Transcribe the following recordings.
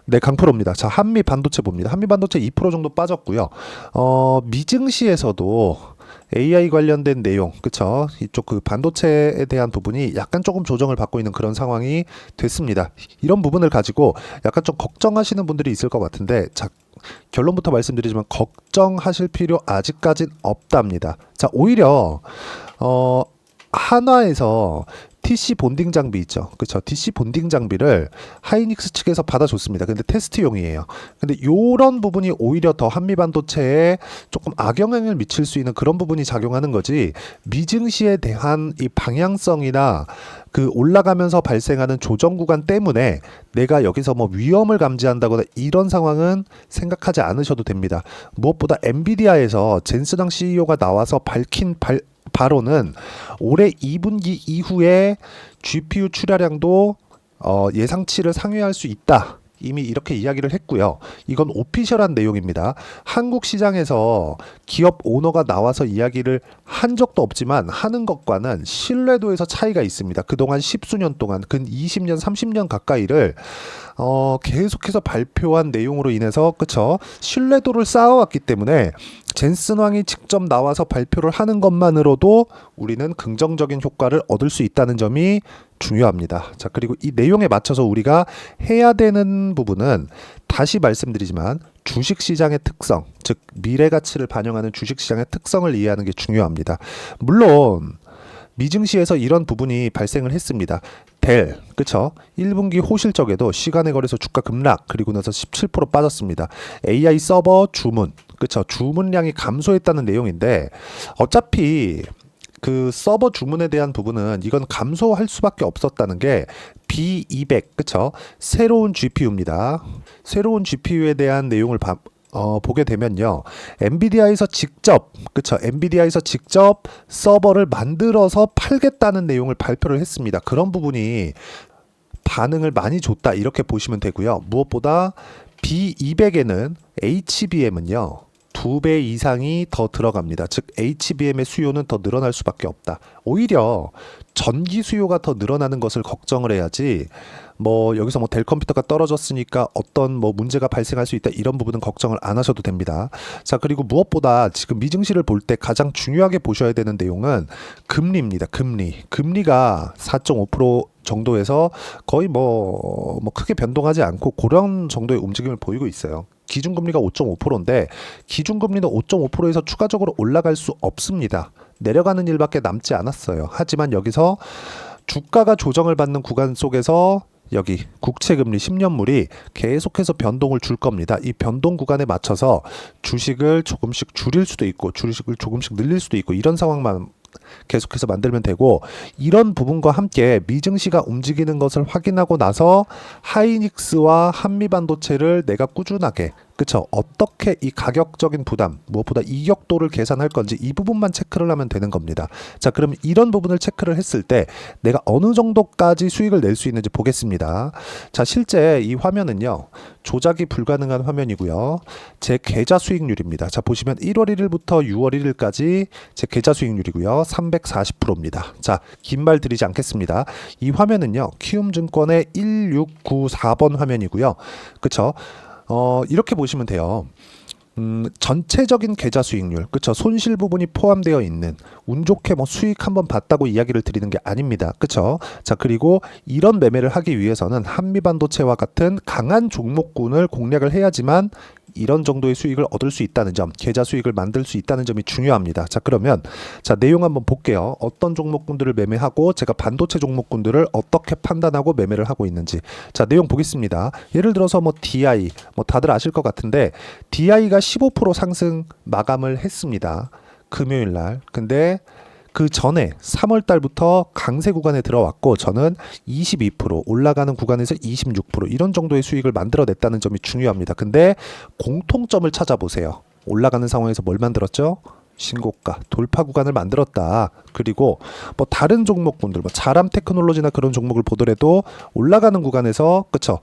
네, 강프로입니다. 자, 한미 반도체 봅니다. 한미 반도체 2% 정도 빠졌고요. 미증시에서도 AI 관련된 내용, 그쵸? 이쪽 그 반도체에 대한 부분이 약간 조금 조정을 받고 있는 그런 상황이 됐습니다. 이런 부분을 가지고 약간 좀 걱정하시는 분들이 있을 것 같은데, 자, 결론부터 말씀드리지만 걱정하실 필요 아직까진 없답니다. 자, 오히려 한화에서 TC 본딩 장비 있죠. 그쵸? TC 본딩 장비를 하이닉스 측에서 받아줬습니다. 근데 테스트용이에요. 근데 요런 부분이 오히려 더 한미 반도체에 조금 악영향을 미칠 수 있는 그런 부분이 작용하는 거지, 미증시에 대한 이 방향성이나 그 올라가면서 발생하는 조정 구간 때문에 내가 여기서 뭐 위험을 감지한다거나 이런 상황은 생각하지 않으셔도 됩니다. 무엇보다 엔비디아에서 젠스당 CEO가 나와서 밝힌 바로는 올해 2분기 이후에 GPU 출하량도 예상치를 상회할 수 있다. 이미 이렇게 이야기를 했고요. 이건 오피셜한 내용입니다. 한국 시장에서 기업 오너가 나와서 이야기를 한 적도 없지만 하는 것과는 신뢰도에서 차이가 있습니다. 그동안 십수년 동안 근 20년, 30년 가까이를 계속해서 발표한 내용으로 인해서, 그쵸? 신뢰도를 쌓아왔기 때문에 젠슨왕이 직접 나와서 발표를 하는 것만으로도 우리는 긍정적인 효과를 얻을 수 있다는 점이 중요합니다. 자, 그리고 이 내용에 맞춰서 우리가 해야 되는 부분은 다시 말씀드리지만 주식시장의 특성, 즉 미래 가치를 반영하는 주식시장의 특성을 이해하는 게 중요합니다. 물론 미증시에서 이런 부분이 발생을 했습니다. 델, 그쵸? 1분기 호실적에도 시간의 거래소 주가 급락, 그리고 나서 17% 빠졌습니다. AI 서버 주문, 그쵸? 주문량이 감소했다는 내용인데, 어차피 그 서버 주문에 대한 부분은 이건 감소할 수밖에 없었다는 게 B200, 그쵸? 새로운 GPU입니다. 새로운 GPU에 대한 내용을 보게 되면요, 엔비디아에서 직접, 그쵸? 엔비디아에서 직접 서버를 만들어서 팔겠다는 내용을 발표를 했습니다. 그런 부분이 반응을 많이 줬다, 이렇게 보시면 되고요. 무엇보다 B200에는 HBM은요 2배 이상이 더 들어갑니다. 즉 HBM의 수요는 더 늘어날 수밖에 없다. 오히려 전기 수요가 더 늘어나는 것을 걱정을 해야지, 뭐 여기서 뭐 델 컴퓨터가 떨어졌으니까 어떤 뭐 문제가 발생할 수 있다, 이런 부분은 걱정을 안 하셔도 됩니다. 자, 그리고 무엇보다 지금 미증시를 볼 때 가장 중요하게 보셔야 되는 내용은 금리입니다. 금리가 4.5% 정도에서 거의 뭐 크게 변동하지 않고 그런 정도의 움직임을 보이고 있어요. 기준금리가 5.5%인데 기준금리는 5.5%에서 추가적으로 올라갈 수 없습니다. 내려가는 일밖에 남지 않았어요. 하지만 여기서 주가가 조정을 받는 구간 속에서 여기 국채금리 10년물이 계속해서 변동을 줄 겁니다. 이 변동 구간에 맞춰서 주식을 조금씩 줄일 수도 있고 주식을 조금씩 늘릴 수도 있고, 이런 상황만 계속해서 만들면 되고, 이런 부분과 함께 미증시가 움직이는 것을 확인하고 나서 하이닉스와 한미반도체를 내가 꾸준하게, 그쵸? 어떻게 이 가격적인 부담, 무엇보다 이격도를 계산할 건지 이 부분만 체크를 하면 되는 겁니다. 자, 그럼 이런 부분을 체크를 했을 때 내가 어느 정도까지 수익을 낼 수 있는지 보겠습니다. 자, 실제 이 화면은요 조작이 불가능한 화면이고요. 제 계좌 수익률입니다. 자, 보시면 1월 1일부터 6월 1일까지 제 계좌 수익률이고요. 340%입니다. 자, 긴 말 드리지 않겠습니다. 이 화면은요 키움증권의 1694번 화면이고요. 그쵸? 이렇게 보시면 돼요. 전체적인 계좌 수익률, 그쵸? 손실 부분이 포함되어 있는, 운 좋게 뭐 수익 한번 봤다고 이야기를 드리는 게 아닙니다. 그쵸? 자, 그리고 이런 매매를 하기 위해서는 한미반도체와 같은 강한 종목군을 공략을 해야지만 이런 정도의 수익을 얻을 수 있다는 점, 계좌 수익을 만들 수 있다는 점이 중요합니다. 자, 그러면 자, 내용 한번 볼게요. 어떤 종목군들을 매매하고 제가 반도체 종목군들을 어떻게 판단하고 매매를 하고 있는지. 자, 내용 보겠습니다. 예를 들어서 뭐 DI, 뭐 다들 아실 것 같은데 DI가 15% 상승 마감을 했습니다. 금요일 날. 근데 그 전에 3월 달부터 강세 구간에 들어왔고 저는 22% 올라가는 구간에서 26% 이런 정도의 수익을 만들어냈다는 점이 중요합니다. 근데 공통점을 찾아보세요. 올라가는 상황에서 뭘 만들었죠? 신고가 돌파 구간을 만들었다. 그리고 뭐 다른 종목군들, 뭐 자람 테크놀로지나 그런 종목을 보더라도 올라가는 구간에서, 그쵸?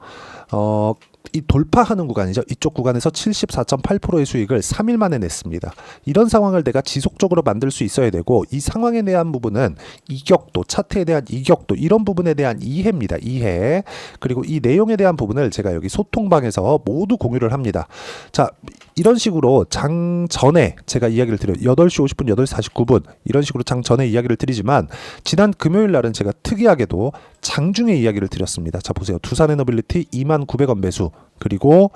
이 돌파하는 구간이죠. 이쪽 구간에서 74.8%의 수익을 3일 만에 냈습니다. 이런 상황을 내가 지속적으로 만들 수 있어야 되고, 이 상황에 대한 부분은 이격도, 차트에 대한 이격도, 이런 부분에 대한 이해입니다. 이해. 그리고 이 내용에 대한 부분을 제가 여기 소통방에서 모두 공유를 합니다. 자, 이런 식으로 장 전에 제가 이야기를 드려요. 8시 50분, 8시 49분 이런 식으로 장 전에 이야기를 드리지만, 지난 금요일 날은 제가 특이하게도 장중에 이야기를 드렸습니다. 자, 보세요. 두산에너빌리티 29,000원 매수, 그리고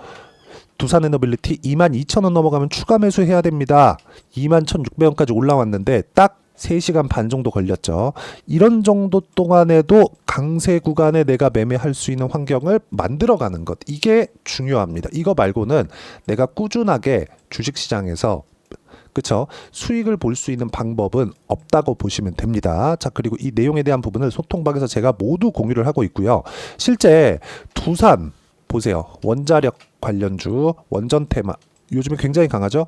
두산에너빌리티 22,000원 넘어가면 추가 매수해야 됩니다. 21,600원까지 올라왔는데 딱 3시간 반 정도 걸렸죠. 이런 정도 동안에도 강세 구간에 내가 매매할 수 있는 환경을 만들어가는 것, 이게 중요합니다. 이거 말고는 내가 꾸준하게 주식시장에서 그쵸? 수익을 볼 수 있는 방법은 없다고 보시면 됩니다. 자, 그리고 이 내용에 대한 부분을 소통방에서 제가 모두 공유를 하고 있고요. 실제 두산 보세요. 원자력 관련주, 원전테마 요즘에 굉장히 강하죠?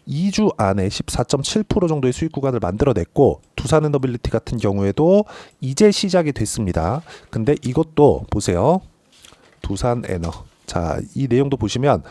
2주 안에 14.7% 정도의 수익 구간을 만들어냈고, 두산에너빌리티 같은 경우에도 이제 시작이 됐습니다. 근데 이것도 보세요. 두산에너. 자, 이 내용도 보시면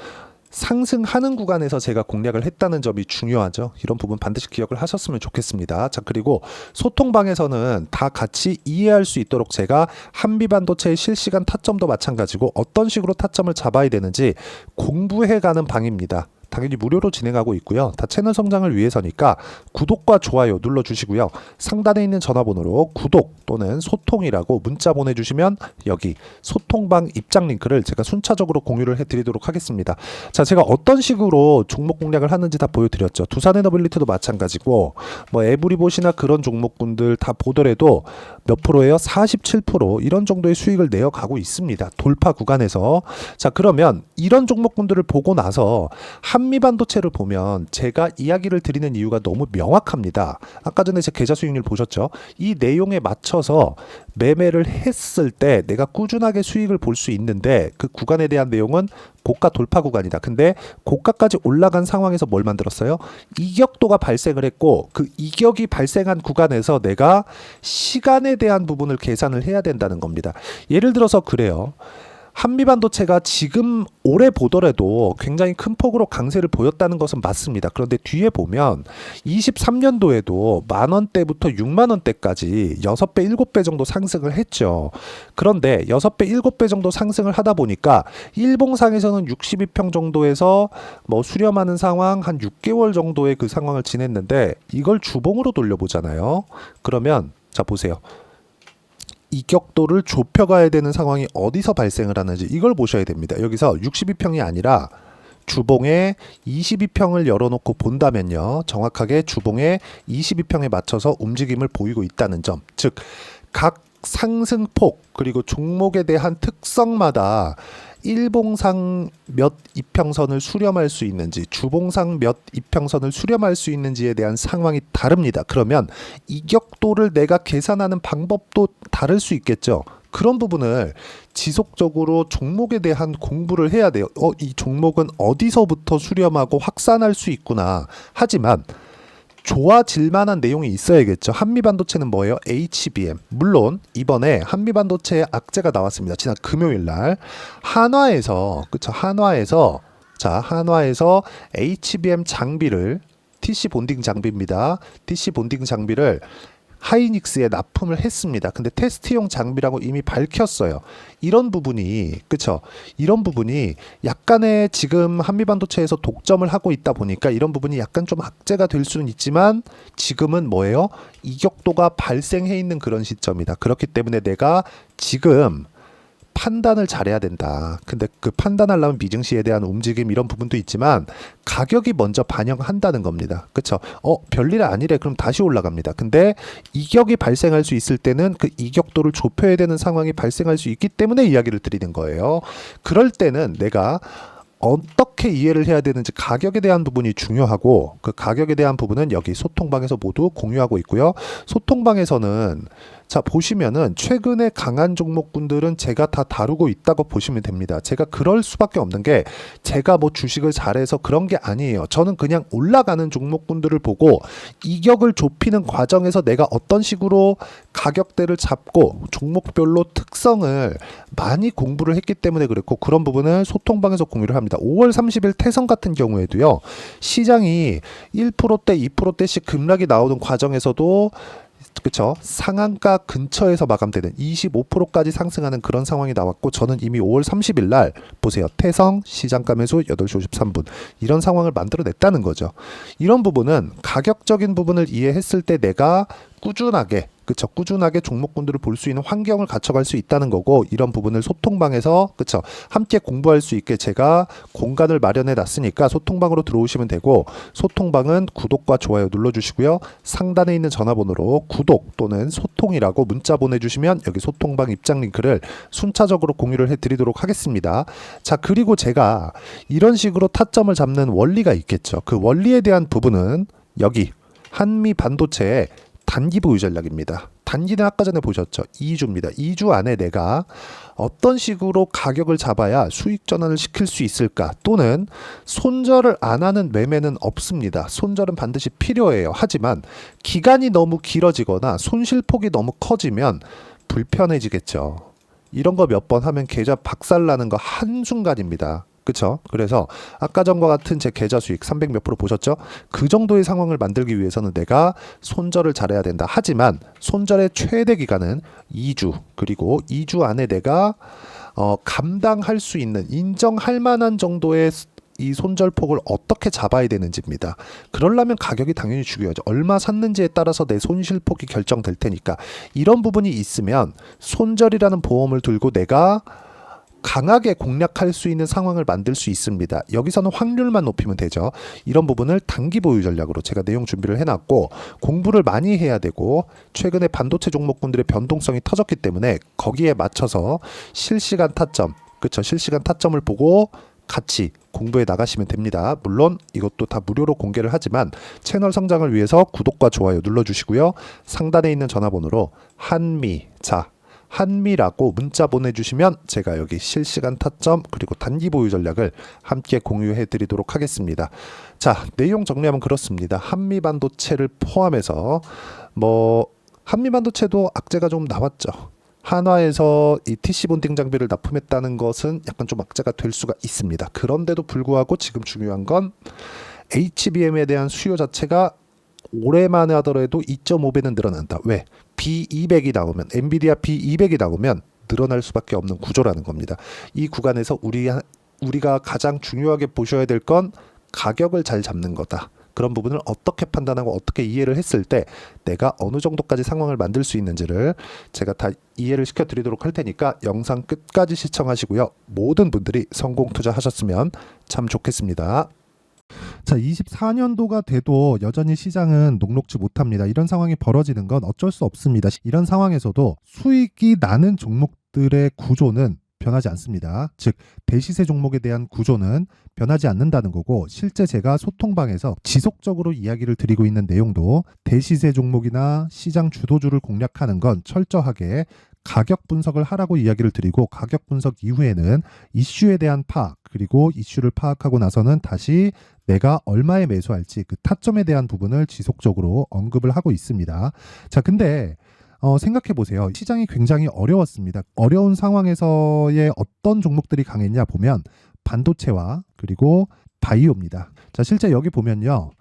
상승하는 구간에서 제가 공략을 했다는 점이 중요하죠. 이런 부분 반드시 기억을 하셨으면 좋겠습니다. 자, 그리고 소통방에서는 다 같이 이해할 수 있도록 제가 한미반도체의 실시간 타점도 마찬가지고 어떤 식으로 타점을 잡아야 되는지 공부해가는 방입니다. 당연히 무료로 진행하고 있고요. 다 채널 성장을 위해서니까 구독과 좋아요 눌러주시고요. 상단에 있는 전화번호로 구독 또는 소통이라고 문자 보내주시면 여기 소통방 입장 링크를 제가 순차적으로 공유를 해드리도록 하겠습니다. 자, 제가 어떤 식으로 종목 공략을 하는지 다 보여드렸죠. 두산에너빌리티도 마찬가지고, 뭐 에브리봇이나 그런 종목군들 다 보더라도 몇 프로예요? 47% 이런 정도의 수익을 내어가고 있습니다. 돌파 구간에서. 자, 그러면 이런 종목군들을 보고 나서 한미반도체를 보면 제가 이야기를 드리는 이유가 너무 명확합니다. 아까 전에 제 계좌 수익률 보셨죠? 이 내용에 맞춰서 매매를 했을 때 내가 꾸준하게 수익을 볼 수 있는데, 그 구간에 대한 내용은 고가 돌파 구간이다. 근데 고가까지 올라간 상황에서 뭘 만들었어요? 이격도가 발생을 했고, 그 이격이 발생한 구간에서 내가 시간에 대한 부분을 계산을 해야 된다는 겁니다. 예를 들어서 그래요. 한미반도체가 지금 올해 보더라도 굉장히 큰 폭으로 강세를 보였다는 것은 맞습니다. 그런데 뒤에 보면 23년도에도 만원대부터 6만원대까지 6배, 7배 정도 상승을 했죠. 그런데 6배, 7배 정도 상승을 하다 보니까 일봉상에서는 62평 정도에서 뭐 수렴하는 상황 한 6개월 정도의 그 상황을 지냈는데, 이걸 주봉으로 돌려보잖아요. 그러면 자, 보세요. 이격도를 좁혀가야 되는 상황이 어디서 발생을 하는지 이걸 보셔야 됩니다. 여기서 62평이 아니라 주봉에 22평을 열어놓고 본다면요, 정확하게 주봉에 22평에 맞춰서 움직임을 보이고 있다는 점, 즉 각 상승폭 그리고 종목에 대한 특성마다 일봉상 몇 이평선을 수렴할 수 있는지, 주봉상 몇 이평선을 수렴할 수 있는지에 대한 상황이 다릅니다. 그러면 이격도를 내가 계산하는 방법도 다를 수 있겠죠. 그런 부분을 지속적으로 종목에 대한 공부를 해야 돼요. 이 종목은 어디서부터 수렴하고 확산할 수 있구나. 하지만 좋아질 만한 내용이 있어야겠죠. 한미반도체는 뭐예요? HBM. 물론 이번에 한미반도체의 악재가 나왔습니다. 지난 금요일 날 한화에서, 그쵸? 한화에서 HBM 장비를, TC 본딩 장비입니다. TC 본딩 장비를 하이닉스에 납품을 했습니다. 근데 테스트용 장비라고 이미 밝혔어요. 이런 부분이, 그쵸? 이런 부분이 약간의 지금 한미반도체에서 독점을 하고 있다 보니까 이런 부분이 약간 좀 악재가 될 수는 있지만, 지금은 뭐예요? 이격도가 발생해 있는 그런 시점이다. 그렇기 때문에 내가 지금 판단을 잘해야 된다. 근데 그 판단하려면 미증시에 대한 움직임 이런 부분도 있지만 가격이 먼저 반영한다는 겁니다. 그쵸? 별일 아니래. 그럼 다시 올라갑니다. 근데 이격이 발생할 수 있을 때는 그 이격도를 좁혀야 되는 상황이 발생할 수 있기 때문에 이야기를 드리는 거예요. 그럴 때는 내가 어떻게 이해를 해야 되는지 가격에 대한 부분이 중요하고, 그 가격에 대한 부분은 여기 소통방에서 모두 공유하고 있고요. 소통방에서는 자, 보시면은 최근에 강한 종목군들은 제가 다 다루고 있다고 보시면 됩니다. 제가 그럴 수밖에 없는 게 제가 뭐 주식을 잘해서 그런 게 아니에요. 저는 그냥 올라가는 종목군들을 보고 이격을 좁히는 과정에서 내가 어떤 식으로 가격대를 잡고 종목별로 특성을 많이 공부를 했기 때문에 그랬고, 그런 부분을 소통방에서 공유를 합니다. 5월 30일 태선 같은 경우에도요, 시장이 1%대, 2%대씩 급락이 나오는 과정에서도 그쵸, 상한가 근처에서 마감되는 25%까지 상승하는 그런 상황이 나왔고, 저는 이미 5월 30일 날 보세요, 태성 시장가 매수 8시 53분 이런 상황을 만들어냈다는 거죠. 이런 부분은 가격적인 부분을 이해했을 때 내가 꾸준하게, 그쵸, 꾸준하게 종목군들을 볼 수 있는 환경을 갖춰갈 수 있다는 거고, 이런 부분을 소통방에서 그쵸, 함께 공부할 수 있게 제가 공간을 마련해 놨으니까 소통방으로 들어오시면 되고, 소통방은 구독과 좋아요 눌러주시고요, 상단에 있는 전화번호로 구독 또는 소통이라고 문자 보내주시면 여기 소통방 입장 링크를 순차적으로 공유를 해드리도록 하겠습니다. 자, 그리고 제가 이런 식으로 타점을 잡는 원리가 있겠죠. 그 원리에 대한 부분은 여기 한미 반도체의 단기 보유 전략입니다. 단기는 아까 전에 보셨죠? 2주입니다. 2주 안에 내가 어떤 식으로 가격을 잡아야 수익 전환을 시킬 수 있을까? 또는 손절을 안 하는 매매는 없습니다. 손절은 반드시 필요해요. 하지만 기간이 너무 길어지거나 손실폭이 너무 커지면 불편해지겠죠. 이런 거 몇 번 하면 계좌 박살나는 거 한순간입니다. 그쵸? 그래서 아까 전과 같은 제 계좌 수익 300 몇 프로 보셨죠? 그 정도의 상황을 만들기 위해서는 내가 손절을 잘해야 된다. 하지만 손절의 최대 기간은 2주, 그리고 2주 안에 내가 감당할 수 있는, 인정할 만한 정도의 이 손절폭을 어떻게 잡아야 되는지입니다. 그러려면 가격이 당연히 중요하죠. 얼마 샀는지에 따라서 내 손실폭이 결정될 테니까, 이런 부분이 있으면 손절이라는 보험을 들고 내가 강하게 공략할 수 있는 상황을 만들 수 있습니다. 여기서는 확률만 높이면 되죠. 이런 부분을 단기 보유 전략으로 제가 내용 준비를 해놨고, 공부를 많이 해야 되고, 최근에 반도체 종목군들의 변동성이 터졌기 때문에 거기에 맞춰서 실시간 타점, 그쵸, 실시간 타점을 보고 같이 공부해 나가시면 됩니다. 물론 이것도 다 무료로 공개를 하지만 채널 성장을 위해서 구독과 좋아요 눌러주시고요, 상단에 있는 전화번호로 한미라고 문자 보내주시면 제가 여기 실시간 타점 그리고 단기 보유 전략을 함께 공유해 드리도록 하겠습니다. 자, 내용 정리하면 그렇습니다. 한미반도체를 포함해서 한미반도체도 악재가 좀 나왔죠. 한화에서 이 TC 본딩 장비를 납품했다는 것은 약간 좀 악재가 될 수가 있습니다. 그런데도 불구하고 지금 중요한 건 HBM에 대한 수요 자체가 올해만에 하더라도 2.5배는 늘어난다. 왜? B200이 나오면, 엔비디아 B200이 나오면 늘어날 수밖에 없는 구조라는 겁니다. 이 구간에서 우리가 가장 중요하게 보셔야 될 건 가격을 잘 잡는 거다. 그런 부분을 어떻게 판단하고 어떻게 이해를 했을 때 내가 어느 정도까지 상황을 만들 수 있는지를 제가 다 이해를 시켜드리도록 할 테니까 영상 끝까지 시청하시고요. 모든 분들이 성공 투자하셨으면 참 좋겠습니다. 자, 24년도가 돼도 여전히 시장은 녹록지 못합니다. 이런 상황이 벌어지는 건 어쩔 수 없습니다. 이런 상황에서도 수익이 나는 종목들의 구조는 변하지 않습니다. 즉, 대시세 종목에 대한 구조는 변하지 않는다는 거고, 실제 제가 소통방에서 지속적으로 이야기를 드리고 있는 내용도 대시세 종목이나 시장 주도주를 공략하는 건 철저하게 가격 분석을 하라고 이야기를 드리고, 가격 분석 이후에는 이슈에 대한 파악, 그리고 이슈를 파악하고 나서는 다시 내가 얼마에 매수할지 그 타점에 대한 부분을 지속적으로 언급을 하고 있습니다. 자, 근데 생각해 보세요. 시장이 굉장히 어려웠습니다. 어려운 상황에서의 어떤 종목들이 강했냐 보면 반도체와 그리고 바이오입니다. 자, 실제 여기 보면요,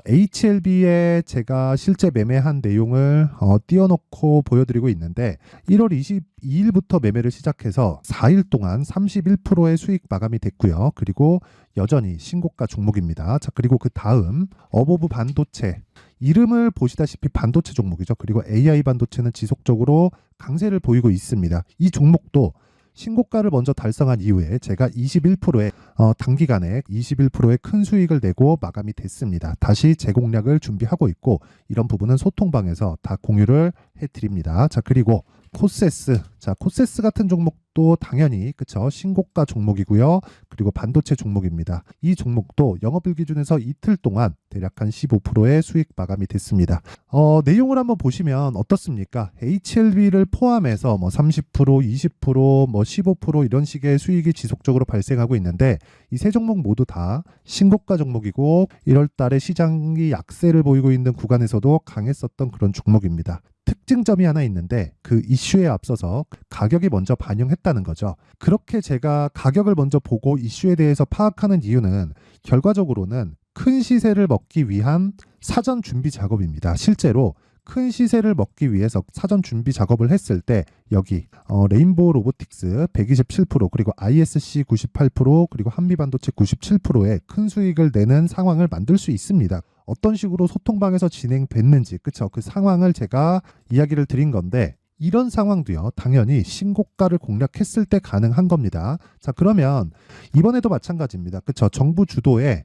HLB에 제가 실제 매매한 내용을 띄워놓고 보여드리고 있는데, 1월 22일부터 매매를 시작해서 4일 동안 31%의 수익 마감이 됐고요. 그리고 여전히 신고가 종목입니다. 자, 그리고 그 다음 어보브 반도체, 이름을 보시다시피 반도체 종목이죠. 그리고 AI 반도체는 지속적으로 강세를 보이고 있습니다. 이 종목도 신고가를 먼저 달성한 이후에 제가 21%의 단기간에 21%의 큰 수익을 내고 마감이 됐습니다. 다시 재공략을 준비하고 있고, 이런 부분은 소통방에서 다 공유를 해드립니다. 자, 그리고 코세스. 자, 코세스 같은 종목도 당연히 그쵸 신고가 종목이고요. 그리고 반도체 종목입니다. 이 종목도 영업일 기준에서 이틀 동안 대략 한 15%의 수익 마감이 됐습니다. 내용을 한번 보시면 어떻습니까? HLB를 포함해서 뭐 30%, 20%, 뭐 15% 이런 식의 수익이 지속적으로 발생하고 있는데 이 세 종목 모두 다 신고가 종목이고 1월 달에 시장이 약세를 보이고 있는 구간에서도 강했었던 그런 종목입니다. 특징점이 하나 있는데 그 이슈에 앞서서 가격이 먼저 반영했다는 거죠. 그렇게 제가 가격을 먼저 보고 이슈에 대해서 파악하는 이유는 결과적으로는 큰 시세를 먹기 위한 사전 준비 작업입니다. 실제로 큰 시세를 먹기 위해서 사전 준비 작업을 했을 때 여기 레인보우 로보틱스 127% 그리고 ISC 98% 그리고 한미반도체 97%의 큰 수익을 내는 상황을 만들 수 있습니다. 어떤 식으로 소통방에서 진행됐는지 그쵸 그 상황을 제가 이야기를 드린 건데 이런 상황도요 당연히 신고가를 공략했을 때 가능한 겁니다. 자 그러면 이번에도 마찬가지입니다. 그쵸 정부 주도의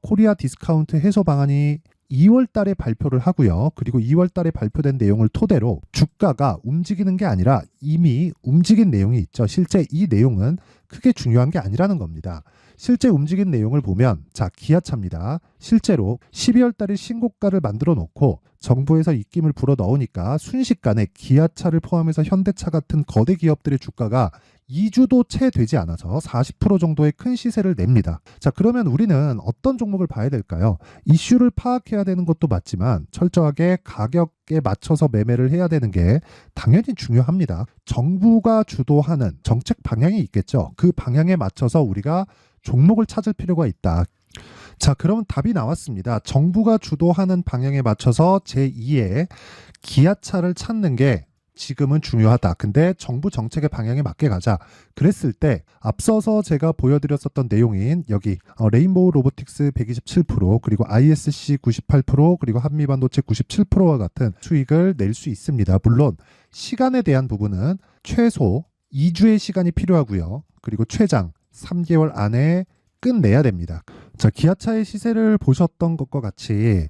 코리아 디스카운트 해소 방안이 2월 달에 발표를 하고요. 그리고 2월 달에 발표된 내용을 토대로 주가가 움직이는 게 아니라 이미 움직인 내용이 있죠. 실제 이 내용은 크게 중요한 게 아니라는 겁니다. 실제 움직인 내용을 보면 자 기아차입니다. 실제로 12월 달에 신고가를 만들어 놓고 정부에서 입김을 불어 넣으니까 순식간에 기아차를 포함해서 현대차 같은 거대 기업들의 주가가 2주도 채 되지 않아서 40% 정도의 큰 시세를 냅니다. 자, 그러면 우리는 어떤 종목을 봐야 될까요? 이슈를 파악해야 되는 것도 맞지만 철저하게 가격에 맞춰서 매매를 해야 되는 게 당연히 중요합니다. 정부가 주도하는 정책 방향이 있겠죠. 그 방향에 맞춰서 우리가 종목을 찾을 필요가 있다. 자, 그러면 답이 나왔습니다. 정부가 주도하는 방향에 맞춰서 제2의 기아차를 찾는 게 지금은 중요하다. 근데 정부 정책의 방향에 맞게 가자. 그랬을 때 앞서서 제가 보여드렸었던 내용인 여기 레인보우 로보틱스 127% 그리고 ISC 98% 그리고 한미반도체 97%와 같은 수익을 낼 수 있습니다. 물론 시간에 대한 부분은 최소 2주의 시간이 필요하고요. 그리고 최장 3개월 안에 끝내야 됩니다. 자, 기아차의 시세를 보셨던 것과 같이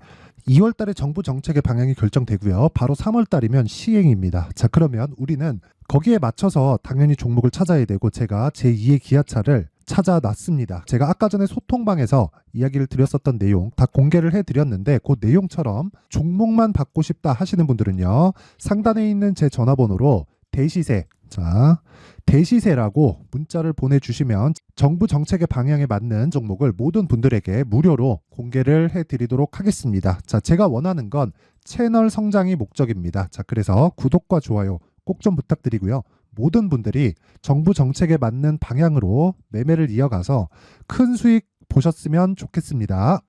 2월 달에 정부 정책의 방향이 결정되고요. 바로 3월 달이면 시행입니다. 자, 그러면 우리는 거기에 맞춰서 당연히 종목을 찾아야 되고 제가 제2의 기아차를 찾아놨습니다. 제가 아까 전에 소통방에서 이야기를 드렸었던 내용 다 공개를 해드렸는데 그 내용처럼 종목만 받고 싶다 하시는 분들은요. 상단에 있는 제 전화번호로 대시세 자 대시세라고 문자를 보내주시면 정부 정책의 방향에 맞는 종목을 모든 분들에게 무료로 공개를 해드리도록 하겠습니다. 자, 제가 원하는 건 채널 성장이 목적입니다. 자, 그래서 구독과 좋아요 꼭 좀 부탁드리고요. 모든 분들이 정부 정책에 맞는 방향으로 매매를 이어가서 큰 수익 보셨으면 좋겠습니다.